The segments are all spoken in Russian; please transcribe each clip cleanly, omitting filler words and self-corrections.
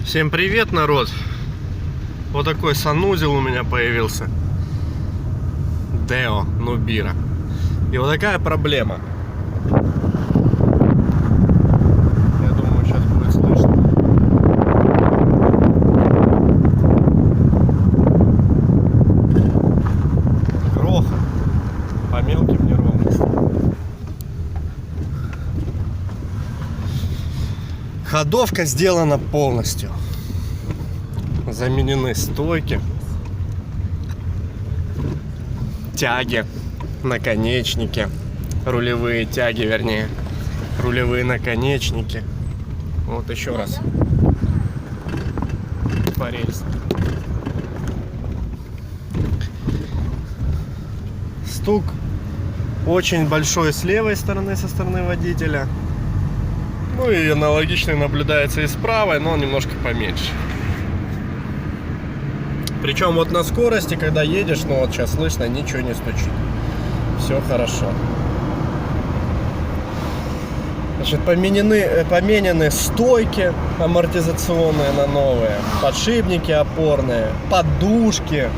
Всем привет, народ! Вот такой санузел у меня появился. Део Нубира. И вот такая проблема. Я думаю, сейчас будет слышно. Грохот по мелким неровностям. Ходовка сделана полностью. Заменены стойки, тяги, наконечники, рулевые тяги, вернее, рулевые наконечники. Вот еще раз по рельсам. Стук очень большой с левой стороны, со стороны водителя. Ну и аналогичный наблюдается и с правой, но он немножко поменьше. Причем вот на скорости, когда едешь, ну вот сейчас слышно, ничего не стучит. Все хорошо. Значит, поменены стойки амортизационные на новые, подшипники опорные, подушки.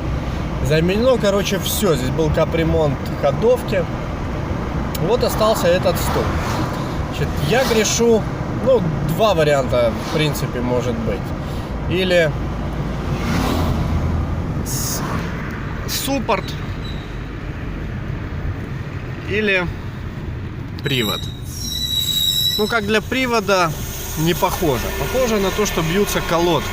Заменено, короче, все. Здесь был капремонт ходовки. Вот остался этот стул. Значит, я грешу, ну, два варианта, в принципе, может быть. Или суппорт, или привод. Ну, как для привода, не похоже. Похоже на то, что бьются колодки.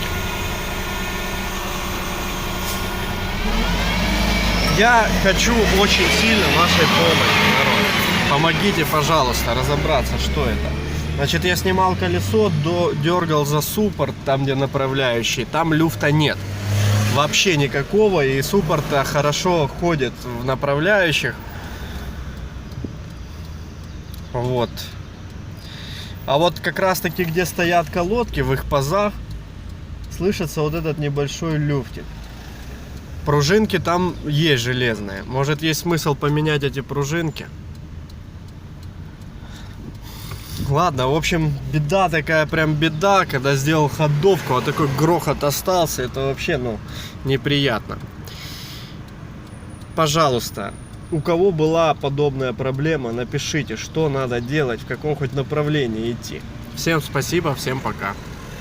Я хочу очень сильно вашей помощи, народ. Помогите, пожалуйста, разобраться, что это. Значит, я снимал колесо, дергал за суппорт, там, где направляющий. Там люфта нет. Вообще никакого, и суппорт хорошо ходит в направляющих. Вот. А вот как раз таки, где стоят колодки, в их пазах, слышится вот этот небольшой люфтик. Пружинки там есть железные. Может, есть смысл поменять эти пружинки? Ладно, в общем, беда такая, прям беда. Когда сделал ходовку, а такой грохот остался, это вообще, ну, неприятно. Пожалуйста, у кого была подобная проблема, напишите, что надо делать, в каком хоть направлении идти. Всем спасибо, всем пока.